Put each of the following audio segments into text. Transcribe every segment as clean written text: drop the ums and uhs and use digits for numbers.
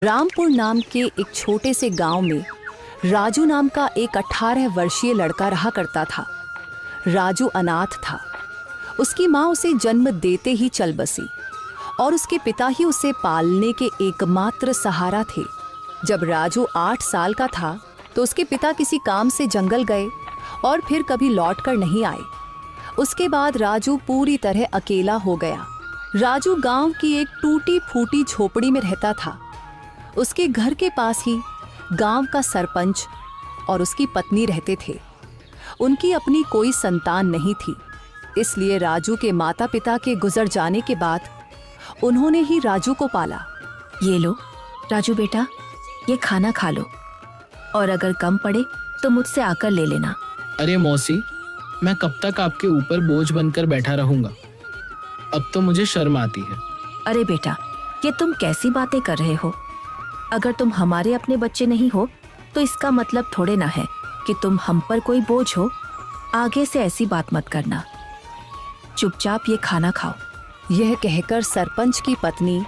रामपुर नाम के एक छोटे से गांव में राजू नाम का एक 18 वर्षीय लड़का रहा करता था। राजू अनाथ था। उसकी माँ उसे जन्म देते ही चल बसी और उसके पिता ही उसे पालने के एकमात्र सहारा थे। जब राजू 8 साल का था तो उसके पिता किसी काम से जंगल गए और फिर कभी लौट कर नहीं आए। उसके बाद राजू पूरी तरह अकेला हो गया। राजू गांव की एक टूटी फूटी झोपड़ी में रहता था। उसके घर के पास ही गांव का सरपंच और उसकी पत्नी रहते थे। उनकी अपनी कोई संतान नहीं थी, इसलिए राजू के माता पिता के गुजर जाने के बाद उन्होंने ही राजू को पाला। ये लो राजू बेटा, ये खाना खा लो और अगर कम पड़े तो मुझसे आकर ले लेना। अरे मौसी, मैं कब तक आपके ऊपर बोझ बनकर बैठा रहूंगा? अब तो मुझे शर्म आती है। अरे बेटा, ये तुम कैसी बातें कर रहे हो? अगर तुम हमारे अपने बच्चे नहीं हो तो इसका मतलब थोड़े ना है कि तुम हम पर कोई बोझ हो। आगे से ऐसी बात मत करना। चुपचाप ये खाना खाओ। यह कहकर सरपंच की पत्नी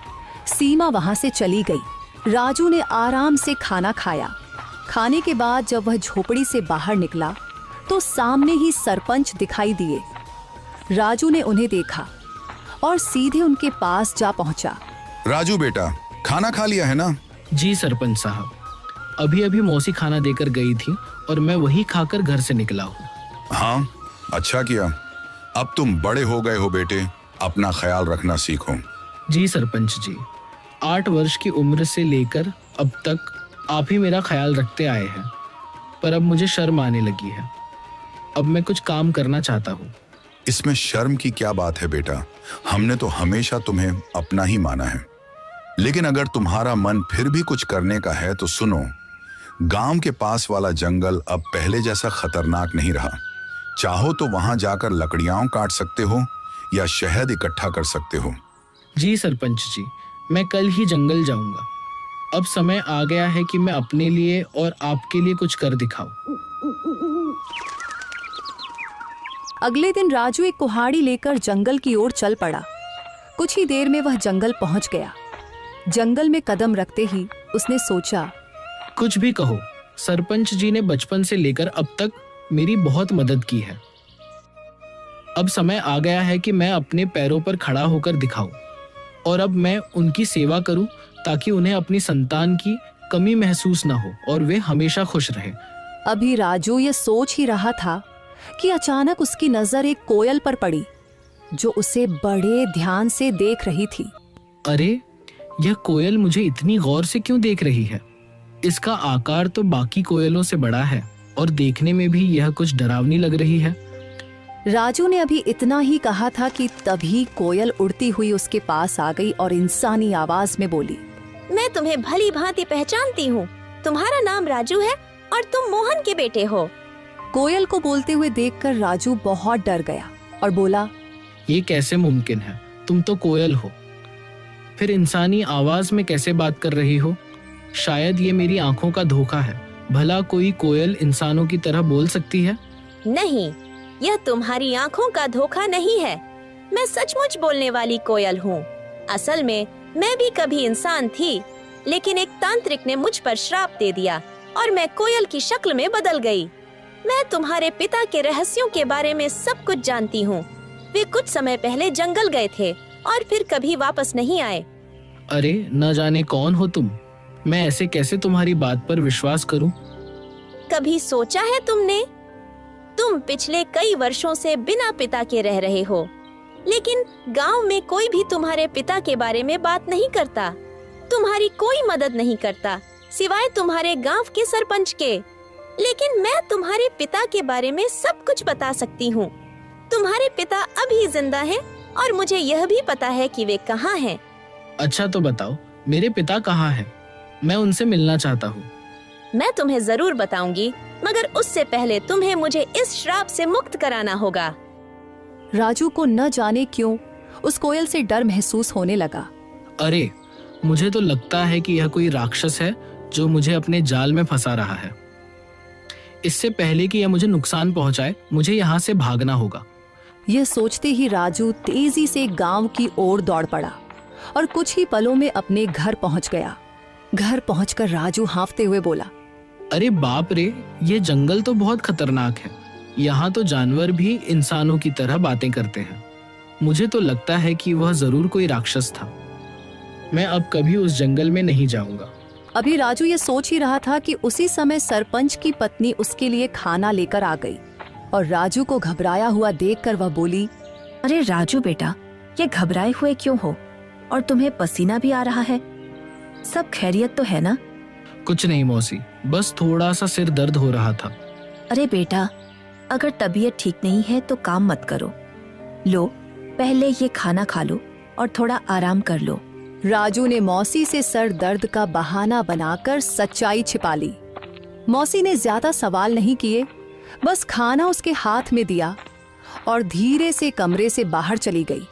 सीमा वहां से चली गई। राजू ने आराम से खाना खाया। खाने के बाद जब वह झोपड़ी से बाहर निकला तो सामने ही सरपंच दिखाई दिए। राजू ने उन्हें देखा और सीधे उनके पास जा पहुंचा। राजू बेटा, खाना खा लिया है ना? जी सरपंच साहब, अभी अभी मौसी खाना देकर गई थी और मैं वही खाकर घर से निकला हूँ। हाँ, अच्छा किया। अब तुम बड़े हो गए हो बेटे, अपना ख्याल रखना सीखो। जी सरपंच जी, 8 वर्ष की उम्र से लेकर अब तक आप ही मेरा ख्याल रखते आए हैं, पर अब मुझे शर्म आने लगी है। अब मैं कुछ काम करना चाहता हूँ। इसमें शर्म की क्या बात है बेटा? हमने तो हमेशा तुम्हें अपना ही माना है। लेकिन अगर तुम्हारा मन फिर भी कुछ करने का है तो सुनो, गांव के पास वाला जंगल अब पहले जैसा खतरनाक नहीं रहा। चाहो तो वहां जाकर लकड़ियां काट सकते हो या शहद इकट्ठा कर सकते हो। जी सरपंच जी, मैं कल ही जंगल जाऊंगा। अब समय आ गया है कि मैं अपने लिए और आपके लिए कुछ कर दिखाऊं। अगले दिन राजू एक कुल्हाड़ी लेकर जंगल की ओर चल पड़ा। कुछ ही देर में वह जंगल पहुंच गया। जंगल में कदम रखते ही उसने सोचा, कुछ भी कहो, सरपंच जी ने बचपन से लेकर अब तक मेरी बहुत मदद की है। अब समय आ गया है कि मैं अपने पैरों पर खड़ा होकर दिखाऊं और अब मैं उनकी सेवा करूं ताकि उन्हें अपनी संतान की कमी महसूस ना हो और वे हमेशा खुश रहें। अभी राजू ये सोच ही रहा था कि अचानक उसकी नजर एक कोयल पर पड़ी जो उसे बड़े ध्यान से देख रही थी। अरे, यह कोयल मुझे इतनी गौर से क्यों देख रही है? इसका आकार तो बाकी कोयलों से बड़ा है और देखने में भी यह कुछ डरावनी लग रही है। राजू ने अभी इतना ही कहा था कि तभी कोयल उड़ती हुई उसके पास आ गई और इंसानी आवाज में बोली, मैं तुम्हें भली भांति पहचानती हूँ। तुम्हारा नाम राजू है और तुम मोहन के बेटे हो। कोयल को बोलते हुए देखकर राजू बहुत डर गया और बोला, ये कैसे मुमकिन है? तुम तो कोयल हो, फिर इंसानी आवाज में कैसे बात कर रही हो? शायद ये मेरी आंखों का धोखा है। भला कोई कोयल इंसानों की तरह बोल सकती है? नहीं, यह तुम्हारी आंखों का धोखा नहीं है। मैं सचमुच बोलने वाली कोयल हूँ। असल में मैं भी कभी इंसान थी, लेकिन एक तांत्रिक ने मुझ पर श्राप दे दिया और मैं कोयल की शक्ल में बदल गई। मैं तुम्हारे पिता के रहस्यों के बारे में सब कुछ जानती हूँ। वे कुछ समय पहले जंगल गए थे और फिर कभी वापस नहीं आए। अरे, न जाने कौन हो तुम। मैं ऐसे कैसे तुम्हारी बात पर विश्वास करूं? कभी सोचा है तुमने? तुम पिछले कई वर्षों से बिना पिता के रह रहे हो, लेकिन गांव में कोई भी तुम्हारे पिता के बारे में बात नहीं करता। तुम्हारी कोई मदद नहीं करता सिवाय तुम्हारे गांव के सरपंच के। लेकिन मैं तुम्हारे पिता के बारे में सब कुछ बता सकती हूँ। तुम्हारे पिता अभी जिंदा हैं और मुझे यह भी पता है कि वे कहाँ हैं। अच्छा तो बताओ, मेरे पिता कहाँ हैं? मैं उनसे मिलना चाहता हूँ। मैं तुम्हें जरूर बताऊंगी, मगर उससे पहले तुम्हें मुझे इस श्राप से मुक्त कराना होगा। राजू को न जाने क्यों उस कोयल से डर महसूस होने लगा। अरे, मुझे तो लगता है कि यह कोई राक्षस है जो मुझे अपने जाल में फंसा रहा है। इससे पहले कि यह मुझे नुकसान पहुंचाए, मुझे यहाँ से भागना होगा। यह सोचते ही राजू तेजी से गांव की ओर दौड़ पड़ा और कुछ ही पलों में अपने घर पहुंच गया। घर पहुंचकर राजू हांफते हुए बोला, अरे बाप रे, ये जंगल तो बहुत खतरनाक है। यहाँ तो जानवर भी इंसानों की तरह बातें करते हैं। मुझे तो लगता है कि वह जरूर कोई राक्षस था। मैं अब कभी उस जंगल में नहीं जाऊंगा। अभी राजू ये सोच ही रहा था कि उसी समय सरपंच की पत्नी उसके लिए खाना लेकर आ गई और राजू को घबराया हुआ देखकर वह बोली, अरे राजू बेटा, ये घबराए हुए क्यों हो? और तुम्हें पसीना भी आ रहा है। सब खैरियत तो है ना? कुछ नहीं मौसी, बस थोड़ा सा सिर दर्द हो रहा था। अरे बेटा, अगर तबीयत ठीक नहीं है तो काम मत करो। लो, पहले ये खाना खा लो और थोड़ा आराम कर लो। राजू ने मौसी से सर दर्द का बहाना बनाकर सच्चाई छिपा ली। मौसी ने ज्यादा सवाल नहीं किए, बस खाना उसके हाथ में दिया और धीरे से कमरे से बाहर चली गई।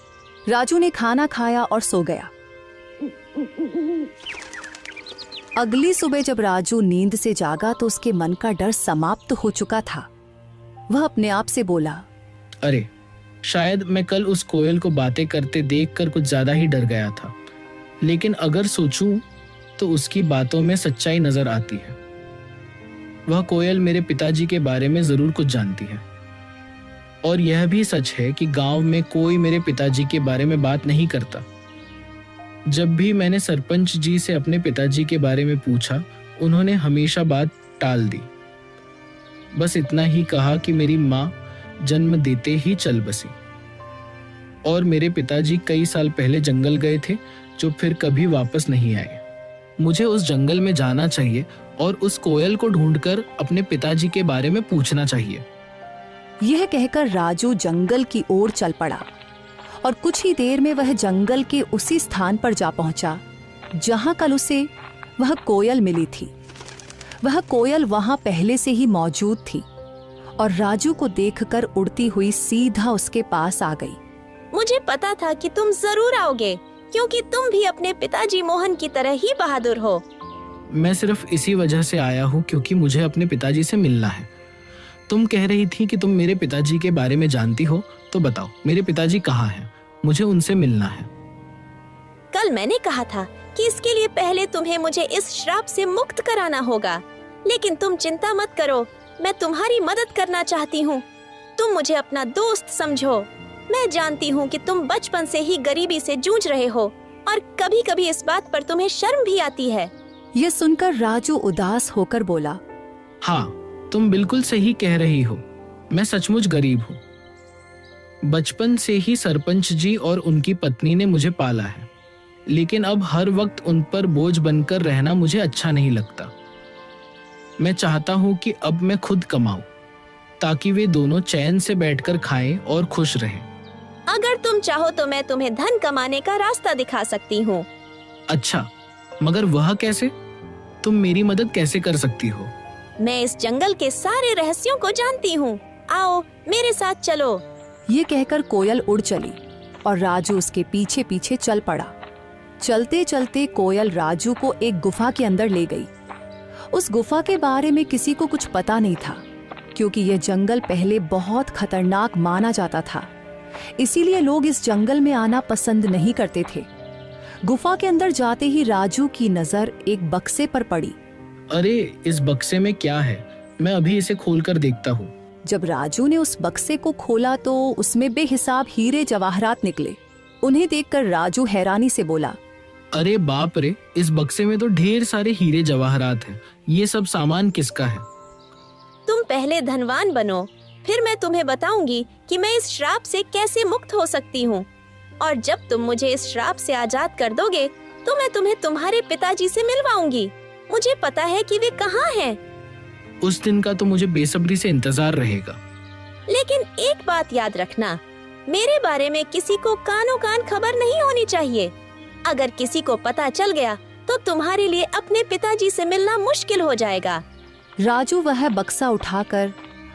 राजू ने खाना खाया और सो गया। अगली सुबह जब राजू नींद से जागा तो उसके मन का डर समाप्त हो चुका था। वह अपने आप से बोला, अरे शायद मैं कल उस कोयल को बातें करते देखकर कुछ ज्यादा ही डर गया था, लेकिन अगर सोचूं तो उसकी बातों में सच्चाई नजर आती है। वह कोयल मेरे पिताजी के बारे में जरूर कुछ जानती है और यह भी सच है कि गांव में कोई मेरे पिताजी के बारे में बात नहीं करता। जब भी मैंने सरपंच जी से अपने पिताजी के बारे में पूछा, उन्होंने हमेशा बात टाल दी। बस इतना ही कहा कि मेरी माँ जन्म देते ही चल बसी और मेरे पिताजी कई साल पहले जंगल गए थे, जो फिर कभी वापस नहीं आए। मुझे उस जंगल में जाना चाहिए और उस कोयल को ढूंढकर अपने पिताजी के बारे में पूछना चाहिए। यह कहकर राजू जंगल की ओर चल पड़ा और कुछ ही देर में वह जंगल के उसी स्थान पर जा पहुंचा जहां कल उसे वह कोयल मिली थी। वह कोयल वहां पहले से ही मौजूद थी और राजू को देखकर उड़ती हुई सीधा उसके पास आ गई। मुझे पता था कि तुम जरूर आओगे, क्योंकि तुम भी अपने पिताजी मोहन की तरह ही बहादुर हो। मैं सिर्फ इसी वजह से आया हूँ क्योंकि मुझे अपने पिताजी से मिलना है। तुम कह रही थी कि तुम मेरे पिताजी के बारे में जानती हो, तो बताओ मेरे पिताजी कहाँ हैं? मुझे उनसे मिलना है। कल मैंने कहा था कि इसके लिए पहले तुम्हें मुझे इस श्राप से मुक्त कराना होगा, लेकिन तुम चिंता मत करो, मैं तुम्हारी मदद करना चाहती हूँ। तुम मुझे अपना दोस्त समझो। मैं जानती हूँ कि तुम बचपन से ही गरीबी से जूझ रहे हो और कभी-कभी इस बात पर तुम्हें शर्म भी आती है। यह सुनकर राजू उदास होकर बोला, हाँ, तुम बिल्कुल सही कह रही हो। मैं सचमुच गरीब हूँ। बचपन से ही सरपंच जी और उनकी पत्नी ने मुझे पाला है, लेकिन अब हर वक्त उन पर बोझ बनकर रहना मुझे अच्छा नहीं लगता। मैं चाहता हूँ कि अब मैं खुद कमाऊं, ताकि वे दोनों चैन से बैठकर खाएं और खुश रहें। अगर तुम चाहो तो मैं तुम्हें धन कमाने का रास्ता दिखा सकती हूँ। अच्छा, मगर वह कैसे? तुम मेरी मदद कैसे कर सकती हो? मैं इस जंगल के सारे रहस्यों को जानती हूँ। आओ मेरे साथ चलो। ये कहकर कोयल उड़ चली और राजू उसके पीछे पीछे चल पड़ा। चलते चलते कोयल राजू को एक गुफा के अंदर ले गई। उस गुफा के बारे में किसी को कुछ पता नहीं था, क्योंकि यह जंगल पहले बहुत खतरनाक माना जाता था। इसीलिए लोग इस जंगल में आना पसंद नहीं करते थे। गुफा के अंदर जाते ही राजू की नजर एक बक्से पर पड़ी। अरे, इस बक्से में क्या है? मैं अभी इसे खोलकर देखता हूँ। जब राजू ने उस बक्से को खोला तो उसमें बेहिसाब हीरे जवाहरात निकले। उन्हें देखकर राजू हैरानी से बोला, अरे बाप रे, इस बक्से में तो ढेर सारे हीरे जवाहरात हैं। ये सब सामान किसका है? तुम पहले धनवान बनो, फिर मैं तुम्हें बताऊंगी कि मैं इस श्राप से कैसे मुक्त हो सकती हूँ। और जब तुम मुझे इस श्राप से आजाद कर दोगे तो मैं तुम्हें तुम्हारे पिताजी से मिलवाऊंगी। मुझे पता है कि वे कहाँ हैं। उस दिन का तो मुझे बेसब्री से इंतजार रहेगा। लेकिन एक बात याद रखना, मेरे बारे में किसी को कानों कान खबर नहीं होनी चाहिए। अगर किसी को पता चल गया तो तुम्हारे लिए अपने पिताजी से मिलना मुश्किल हो जाएगा। राजू वह बक्सा उठाकर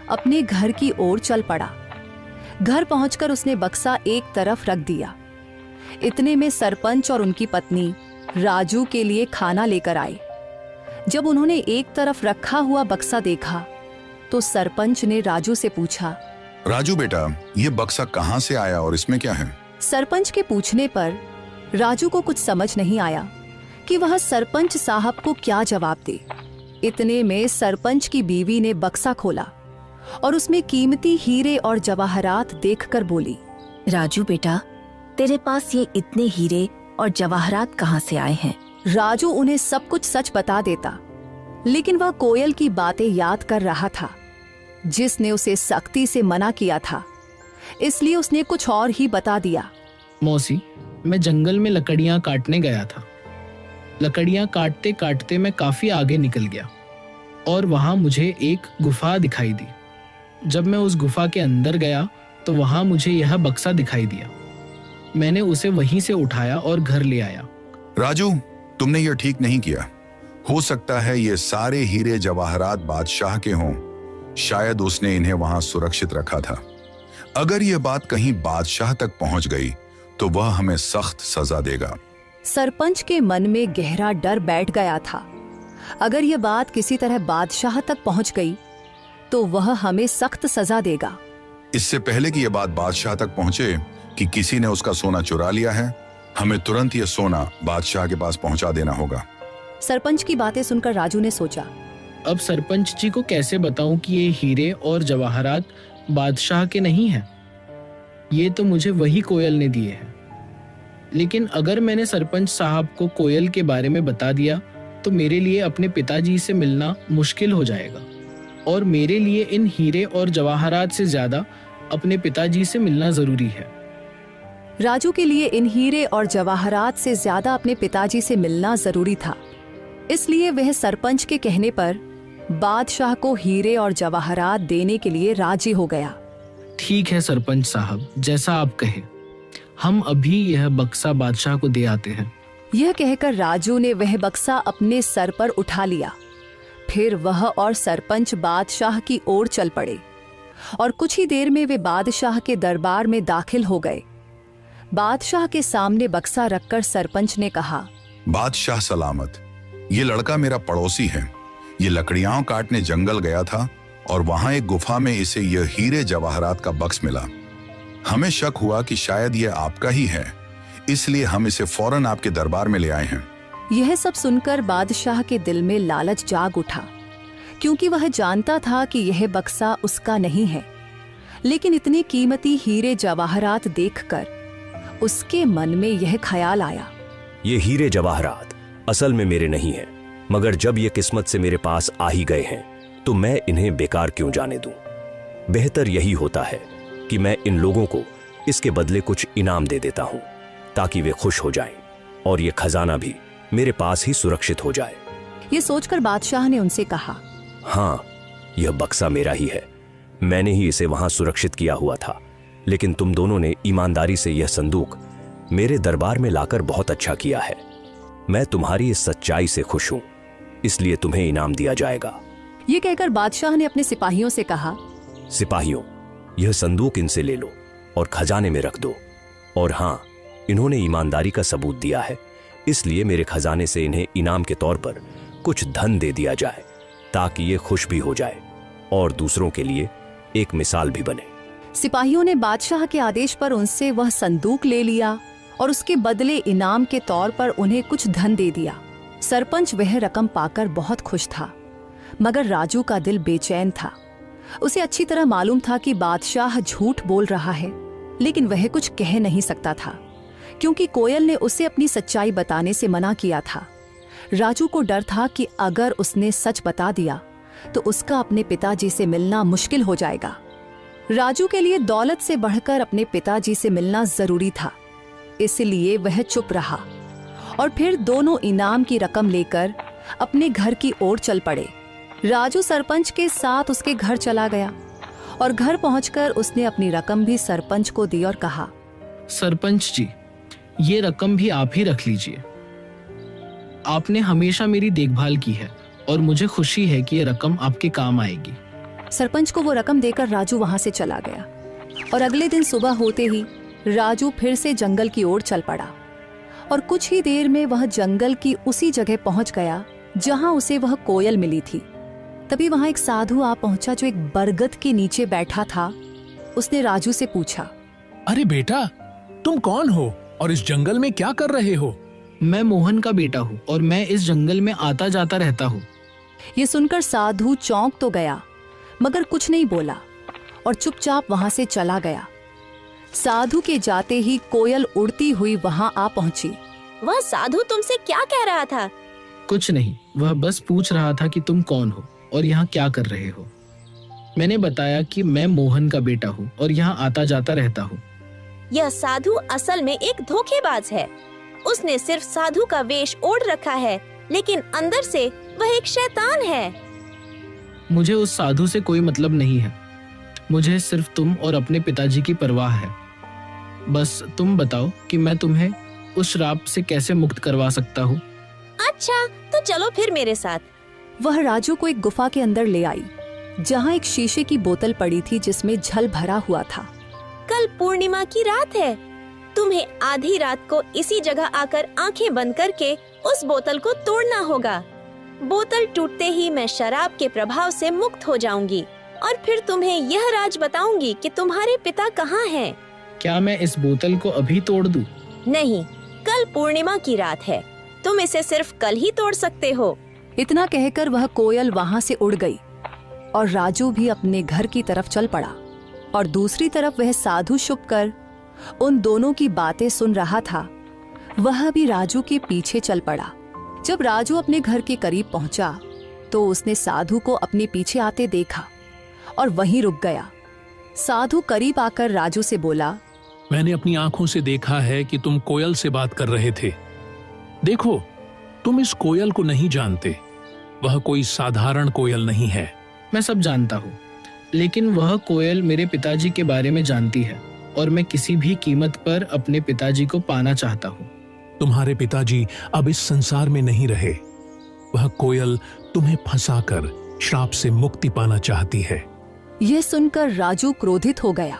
अपने घर की ओर चल पड़ा। घर पहुंचकर उसने बक्सा एक तरफ रख दिया। इतने में सरपंच और उनकी पत्नी राजू के लिए खाना लेकर आए। जब उन्होंने एक तरफ रखा हुआ बक्सा देखा तो सरपंच ने राजू से पूछा, राजू बेटा, ये बक्सा कहाँ से आया और इसमें क्या है? सरपंच के पूछने पर राजू को कुछ समझ नहीं आया, कि वह सरपंच साहब को क्या जवाब दे। इतने में सरपंच की बीवी ने बक्सा खोला और उसमें कीमती हीरे और जवाहरात देखकर बोली, राजू बेटा, तेरे पास ये इतने हीरे और जवाहरात कहाँ से आए हैं? राजू उन्हें सब कुछ सच बता देता, लेकिन वह कोयल की बातें याद कर रहा था जिसने उसे सख्ती से मना किया था, इसलिए उसने कुछ और ही बता दिया। मौसी, मैं जंगल में लकड़ियां काटने गया था। लकड़ियां काटते काटते मैं काफी आगे निकल गया और वहां मुझे एक गुफा दिखाई दी। जब मैं उस गुफा के अंदर गया तो वहां मुझे यह बक्सा दिखाई दिया। मैंने उसे वहीं से उठाया और घर ले आया। राजू, तुमने यह ठीक नहीं किया। हो सकता है ये सारे हीरे जवाहरात बादशाह के हों। शायद उसने इन्हें वहां सुरक्षित रखा था। अगर यह बात कहीं बादशाह तक पहुंच गई तो वह हमें सख्त सजा देगा। सरपंच के मन में गहरा डर बैठ गया था। अगर यह बात किसी तरह बादशाह तक पहुंच गई तो वह हमें सख्त सजा देगा। इससे पहले कि यह बात बादशाह तक पहुंचे कि किसी ने उसका सोना चुरा लिया है, हमें तुरंत यह सोना बादशाह के पास पहुंचा देना होगा। सरपंच की बातें सुनकर राजू ने सोचा, अब सरपंच जी को कैसे बताऊं कि ये हीरे और जवाहरात बादशाह के नहीं हैं? ये तो मुझे वही कोयल ने दिए हैं। लेकिन अगर मैंने सरपंच साहब को कोयल के बारे में बता दिया तो मेरे लिए अपने पिताजी से मिलना मुश्किल हो जाएगा और मेरे लिए इन हीरे और जवाहरात से ज्यादा अपने पिताजी से मिलना जरूरी है। राजू के लिए इन हीरे और जवाहरात से ज्यादा अपने पिताजी से मिलना जरूरी था, इसलिए वह सरपंच के कहने पर बादशाह को हीरे और जवाहरात देने के लिए राजी हो गया। ठीक है सरपंच साहब, जैसा आप कहे, हम अभी यह बक्सा बादशाह को दे आते हैं। यह कहकर राजू ने वह बक्सा अपने सर पर उठा लिया। फिर वह और सरपंच बादशाह की ओर चल पड़े और कुछ ही देर में वे बादशाह के दरबार में दाखिल हो गए। बादशाह के सामने बक्सा रखकर सरपंच ने कहा, बादशाह सलामत। ये लड़का मेरा पड़ोसी है। ये लकड़ियां काटने जंगल गया था और वहां एक गुफा में इसे यह हीरे जवाहरात का बक्स मिला। हमें शक हुआ कि शायद यह आपका ही है, इसलिए हम इसे फौरन आपके दरबार में ले आए हैं। यह सब सुनकर बादशाह के दिल में लालच जाग उठा, क्योंकि वह जानता था कि यह बक्सा उसका नहीं है। लेकिन इतनी कीमती हीरे जवाहरात देखकर उसके मन में यह ख्याल आया, ये हीरे जवाहरात असल में मेरे नहीं हैं, मगर जब ये किस्मत से मेरे पास आ ही गए हैं तो मैं इन्हें बेकार क्यों जाने दूं। बेहतर यही होता है कि मैं इन लोगों को इसके बदले कुछ इनाम दे देता हूं ताकि वे खुश हो जाएं और ये खजाना भी मेरे पास ही सुरक्षित हो जाए। ये सोचकर बादशाह ने उनसे कहा, हाँ, यह बक्सा मेरा ही है। मैंने ही इसे वहां सुरक्षित किया हुआ था, लेकिन तुम दोनों ने ईमानदारी से यह संदूक मेरे दरबार में लाकर बहुत अच्छा किया है। मैं तुम्हारी इस सच्चाई से खुश हूं, इसलिए तुम्हें इनाम दिया जाएगा। ये कहकर बादशाह ने अपने सिपाहियों से कहा, सिपाहियों, यह संदूक इनसे ले लो और खजाने में रख दो। और हाँ, इन्होंने ईमानदारी का सबूत दिया है, इसलिए मेरे खजाने से इन्हें इनाम के तौर पर कुछ धन दे दिया जाए ताकि ये खुश भी हो जाए और दूसरों के लिए एक मिसाल भी बने। सिपाहियों ने बादशाह के आदेश पर उनसे वह संदूक ले लिया और उसके बदले इनाम के तौर पर उन्हें कुछ धन दे दिया। सरपंच वह रकम पाकर बहुत खुश था, मगर राजू का दिल बेचैन था। उसे अच्छी तरह मालूम था कि बादशाह झूठ बोल रहा है, लेकिन वह कुछ कह नहीं सकता था क्योंकि कोयल ने उसे अपनी सच्चाई बताने से मना किया था। राजू को डर था कि अगर उसने सच बता दिया तो उसका अपने पिताजी से मिलना मुश्किल हो जाएगा। राजू के लिए दौलत से बढ़कर अपने पिताजी से मिलना जरूरी था, इसलिए वह चुप रहा और फिर दोनों इनाम की रकम लेकर अपने घर की ओर चल पड़े। राजू सरपंच के साथ उसके घर चला गया और घर पहुंचकर उसने अपनी रकम भी सरपंच को दी और कहा, सरपंच जी, ये रकम भी आप ही रख लीजिए। आपने हमेशा मेरी देखभाल की है और मुझे खुशी है कि ये रकम आपके काम आएगी। सरपंच को वो रकम देकर राजू वहां से चला गया और अगले दिन सुबह होते ही राजू फिर से जंगल की ओर चल पड़ा और कुछ ही देर में वह जंगल की उसी जगह पहुंच गया जहां उसे वह कोयल मिली थी। तभी वहां एक साधु आ पहुंचा जो एक बरगद के नीचे बैठा था। उसने राजू से पूछा, अरे बेटा, तुम कौन हो और इस जंगल में क्या कर रहे हो? मैं मोहन का बेटा हूँ और मैं इस जंगल में आता जाता रहता हूँ। ये सुनकर साधु चौंक तो गया मगर कुछ नहीं बोला और चुपचाप वहां से चला गया। साधु के जाते ही कोयल उड़ती हुई वहां आ पहुंची। वह साधु तुमसे क्या कह रहा था? कुछ नहीं, वह बस पूछ रहा था कि तुम कौन हो और यहाँ क्या कर रहे हो। मैंने बताया कि मैं मोहन का बेटा हूँ और यहाँ आता जाता रहता हूँ। यह साधु असल में एक धोखेबाज है। उसने सिर्फ साधु का वेश ओढ़ रखा है, लेकिन अंदर से वह एक शैतान है। मुझे उस साधु से कोई मतलब नहीं है। मुझे सिर्फ तुम और अपने पिताजी की परवाह है। बस तुम बताओ कि मैं तुम्हें उस श्राप से कैसे मुक्त करवा सकता हूँ। अच्छा, तो चलो फिर मेरे साथ। वह राजू को एक गुफा के अंदर ले आई जहाँ एक शीशे की बोतल पड़ी थी जिसमें जल भरा हुआ था। कल पूर्णिमा की रात है। तुम्हें आधी रात को इसी जगह आकर आंखें बंद करके उस बोतल को तोड़ना होगा। बोतल टूटते ही मैं शराब के प्रभाव से मुक्त हो जाऊंगी और फिर तुम्हें यह राज बताऊंगी कि तुम्हारे पिता कहाँ हैं। क्या मैं इस बोतल को अभी तोड़ दूं? नहीं, कल पूर्णिमा की रात है। तुम इसे सिर्फ कल ही तोड़ सकते हो। इतना कहकर वह कोयल वहां से उड़ गई और राजू भी अपने घर की तरफ चल पड़ा और दूसरी तरफ वह साधु छुपकर उन दोनों की बातें सुन रहा था। वह भी राजू के पीछे चल पड़ा। जब राजू अपने घर के करीब पहुंचा तो उसने साधु को अपने पीछे आते देखा और वहीं रुक गया। साधु करीब आकर राजू से बोला, मैंने अपनी आंखों से देखा है कि तुम कोयल से बात कर रहे थे। देखो, तुम इस कोयल को नहीं जानते। वह कोई साधारण कोयल नहीं है। मैं सब जानता हूँ, लेकिन वह कोयल मेरे पिताजी के बारे में जानती है और मैं किसी भी कीमत पर अपने पिताजी को पाना चाहता हूँ। तुम्हारे पिताजी अब इस संसार में नहीं रहे। वह कोयल तुम्हें फंसाकर श्राप से मुक्ति पाना चाहती है। यह सुनकर राजू क्रोधित हो गया।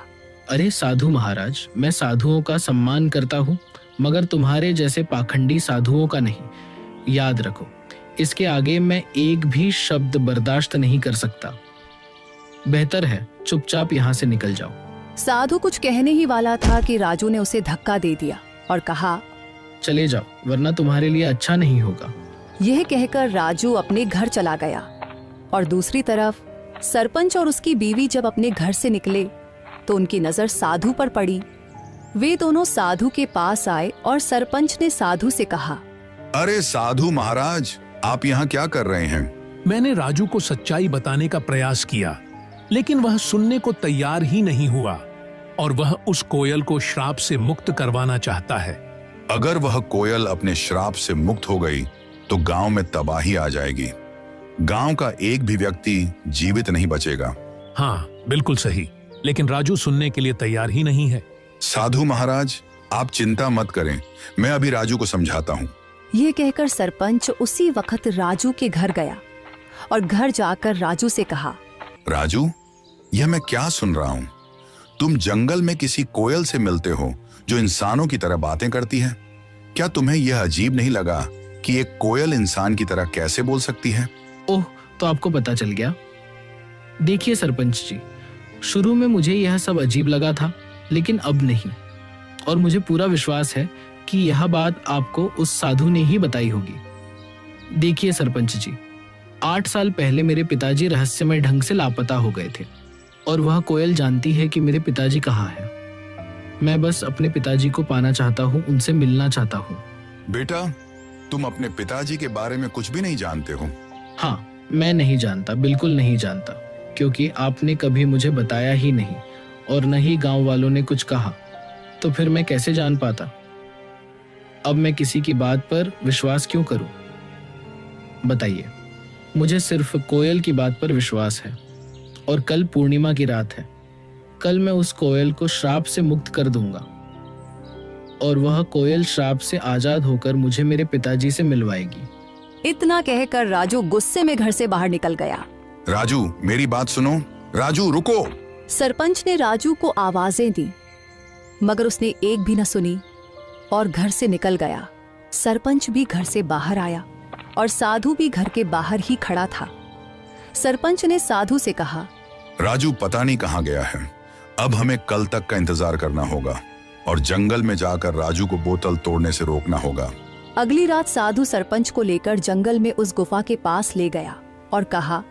अरे साधु महाराज, मैं साधुओं का सम्मान करता हूँ मगर तुम्हारे जैसे पाखंडी साधुओं का नहीं। याद रखो, इसके आगे मैं एक भी शब्द बर्दाश्त नहीं कर सकता। बेहतर है चुपचाप यहाँ से निकल जाओ। साधु कुछ कहने ही वाला था कि राजू ने उसे धक्का दे दिया और कहा, चले जाओ वरना तुम्हारे लिए अच्छा नहीं होगा। यह कहकर राजू अपने घर चला गया और दूसरी तरफ सरपंच और उसकी बीवी जब अपने घर से निकले तो उनकी नजर साधु पर पड़ी। वे दोनों साधु के पास आए और सरपंच ने साधु से कहा, अरे साधु महाराज, आप यहाँ क्या कर रहे हैं? मैंने राजू को सच्चाई बताने का प्रयास किया, लेकिन वह सुनने को तैयार ही नहीं हुआ और वह उस कोयल को श्राप से मुक्त करवाना चाहता है। अगर वह कोयल अपने श्राप से मुक्त हो गई तो गांव में तबाही आ जाएगी। गांव का एक भी व्यक्ति जीवित नहीं बचेगा। हाँ, बिल्कुल सही, लेकिन राजू सुनने के लिए तैयार ही नहीं है। साधु महाराज, आप चिंता मत करें, मैं अभी राजू को समझाता हूँ। ये कहकर सरपंच उसी वक्त राजू के घर गया और घर जाकर राजू से कहा, राजू, यह मैं क्या सुन रहा हूँ? तुम जंगल में किसी कोयल से मिलते हो जो इंसानों की तरह बातें करती है। क्या तुम्हें यह अजीब नहीं लगा कि एक कोयल इंसान की तरह कैसे बोल सकती है? ओह, तो आपको पता चल गया। देखिए सरपंच जी, शुरू में मुझे यह सब अजीब लगा था, लेकिन अब नहीं। और मुझे पूरा विश्वास है कि यह बात आपको उस साधु ने ही बताई होगी। देखिए सरपंच जी, 8 साल पहले मेरे पिताजी रहस्यमय ढंग से लापता हो गए थे और वह कोयल जानती है कि मेरे पिताजी कहाँ हैं। मैं बस अपने पिताजी को पाना चाहता हूँ, उनसे मिलना चाहता हूँ। बेटा, तुम अपने पिताजी के बारे में कुछ भी नहीं जानते हो? हाँ, मैं नहीं जानता, बिल्कुल नहीं जानता, क्योंकि आपने कभी मुझे बताया ही नहीं और न ही गांव वालों ने कुछ कहा, तो फिर मैं कैसे जान पाता। अब मैं किसी की बात पर विश्वास क्यों करूं? बताइए। मुझे सिर्फ कोयल की बात पर विश्वास है और कल पूर्णिमा की रात है। कल मैं उस कोयल को श्राप से मुक्त कर दूंगा और वह कोयल श्राप से आजाद होकर मुझे मेरे पिताजी से मिलवाएगी। इतना कहकर राजू गुस्से में घर से बाहर निकल गया। राजू, मेरी बात सुनो। राजू, रुको। सरपंच ने राजू को आवाजें दी मगर उसने एक भी न सुनी और घर से निकल गया। सरपंच भी घर से बाहर आया और साधु भी घर के बाहर ही खड़ा था। सरपंच ने साधु से कहा, राजू पता नहीं कहाँ गया है। अब हमें कल तक का इंतजार करना होगा और जंगल में जाकर राजू को बोतल तोड़ने से रोकना होगा। अगली रात साधु सरपंच को लेकर जंगल में उस गुफा के पास ले गया और कहा,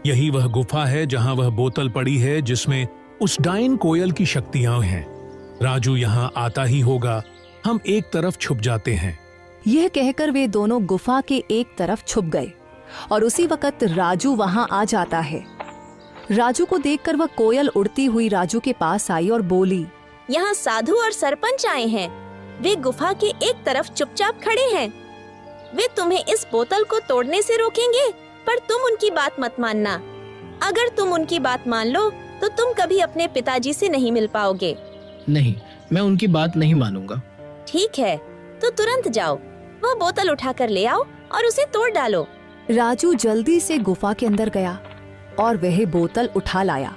यही वह गुफा है जहां वह बोतल पड़ी है जिसमें उस डायन कोयल की शक्तियां हैं। राजू यहाँ आता ही होगा, हम एक तरफ छुप जाते हैं। यह कहकर वे दोनों गुफा के एक तरफ छुप गए और उसी वक्त राजू वहां आ जाता है। राजू को देखकर वह कोयल उड़ती हुई राजू के पास आई और बोली, यहाँ साधु और सरपंच आए हैं। वे गुफा के एक तरफ चुपचाप खड़े हैं। वे तुम्हें इस बोतल को तोड़ने से रोकेंगे, पर तुम उनकी बात मत मानना। अगर तुम उनकी बात मान लो तो तुम कभी अपने पिताजी से नहीं मिल पाओगे। नहीं, मैं उनकी बात नहीं मानूंगा। ठीक है, तो तुरंत जाओ, वह बोतल उठाकर ले आओ और उसे तोड़ डालो। राजू जल्दी से गुफा के अंदर गया और वह बोतल उठा लाया।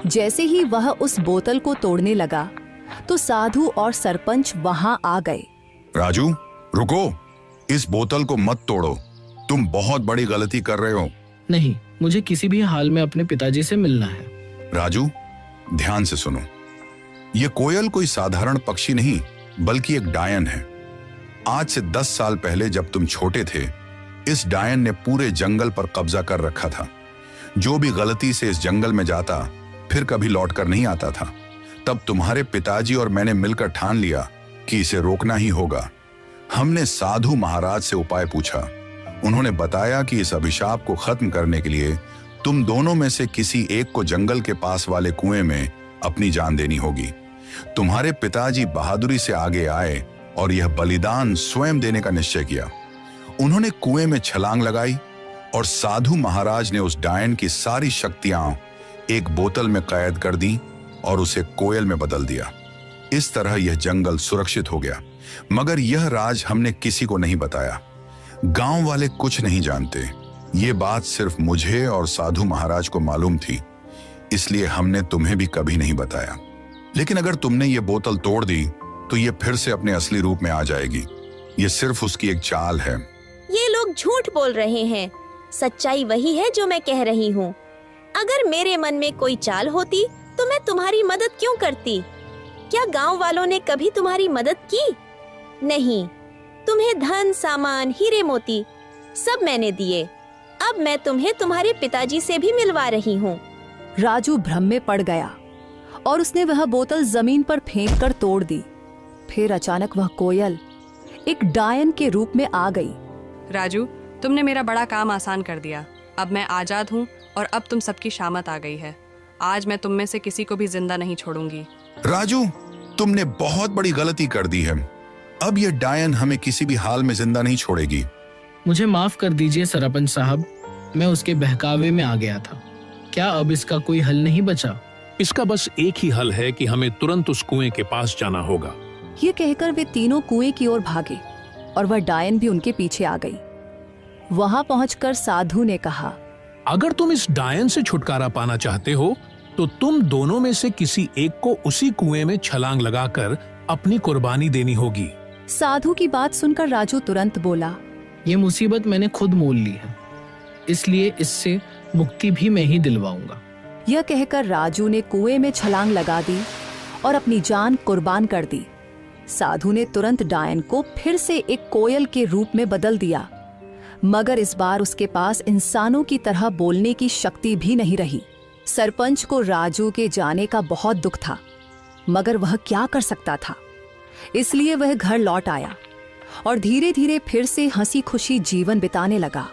जैसे ही वह उस बोतल को तोड़ने लगा तो साधु और सरपंच वहां आ गए। राजू रुको, इस बोतल को मत तोड़ो, तुम बहुत बड़ी गलती कर रहे हो। नहीं, मुझे किसी भी हाल में अपने पिताजी से मिलना है। राजू ध्यान से सुनो, ये कोयल कोई साधारण पक्षी नहीं बल्कि एक डायन है। आज से 10 साल पहले जब तुम छोटे थे, इस डायन ने पूरे जंगल पर कब्जा कर रखा था। जो भी गलती से इस जंगल में जाता फिर कभी लौट कर नहीं आता था। तब तुम्हारे पिताजी और मैंने मिलकर ठान लिया कि इसे रोकना ही होगा। हमने साधु महाराज से उपाय पूछा। उन्होंने बताया कि इस अभिशाप को खत्म करने के लिए तुम दोनों में से किसी एक को जंगल के पास वाले कुएं में अपनी जान देनी होगी। तुम्हारे पिताजी बहादुरी से आगे आए और यह बलिदान स्वयं देने का निश्चय किया। उन्होंने कुएं में छलांग लगाई और साधु महाराज ने उस डायन की सारी शक्तियां एक बोतल में कैद कर दी और उसे कोयल में बदल दिया। इस तरह यह जंगल सुरक्षित हो गया। मगर यह राज हमने किसी को नहीं बताया। गांव वाले कुछ नहीं जानते। ये बात सिर्फ मुझे और साधु महाराज को मालूम थी, इसलिए हमने तुम्हें भी कभी नहीं बताया। लेकिन अगर तुमने ये बोतल तोड़ दी तो ये फिर से अपने असली रूप में आ जाएगी। ये सिर्फ उसकी एक चाल है। ये लोग झूठ बोल रहे हैं। सच्चाई वही है जो मैं कह रही हूँ। अगर मेरे मन में कोई चाल होती तो मैं तुम्हारी मदद क्यों करती? क्या गांव वालों ने कभी तुम्हारी मदद की? नहीं। तुम्हें धन, सामान, हीरे मोती सब मैंने दिए। अब मैं तुम्हें तुम्हारे पिताजी से भी मिलवा रही हूँ। राजू भ्रम में पड़ गया और उसने वह बोतल जमीन पर फेंक कर तोड़ दी। फिर अचानक वह कोयल एक डायन के रूप में आ गई। राजू, तुमने मेरा बड़ा काम आसान कर दिया। अब मैं आजाद हूँ और अब तुम सबकी शामत आ गई है। आज मैं तुम में से किसी को भी जिंदा नहीं छोड़ूंगी। राजू, तुमने बहुत बड़ी गलती कर दी है। अब यह डायन हमें किसी भी हाल में जिंदा नहीं छोड़ेगी। मुझे माफ कर दीजिए सरपंच साहब, मैं उसके बहकावे में आ गया था। क्या अब इसका कोई हल नहीं बचा? इसका बस एक ही हल है कि हमें तुरंत उस कुएं के पास जाना होगा। ये कहकर वे तीनों कुएं की ओर भागे और वह डायन भी उनके पीछे आ गई। वहां पहुंचकर साधु ने कहा, अगर तुम इस डायन से छुटकारा पाना चाहते हो तो तुम दोनों में से किसी एक को उसी कुएं में छलांग लगाकर अपनी कुर्बानी देनी होगी। साधु की बात सुनकर राजू तुरंत बोला, ये मुसीबत मैंने खुद मोल ली है, इसलिए इससे मुक्ति भी मैं ही दिलवाऊंगा। यह कहकर राजू ने कुएं में छलांग लगा दी और अपनी जान कुर्बान कर दी। साधु ने तुरंत डायन को फिर से एक कोयल के रूप में बदल दिया, मगर इस बार उसके पास इंसानों की तरह बोलने की शक्ति भी नहीं रही। सरपंच को राजू के जाने का बहुत दुख था, मगर वह क्या कर सकता था। इसलिए वह घर लौट आया और धीरे धीरे फिर से हंसी खुशी जीवन बिताने लगा।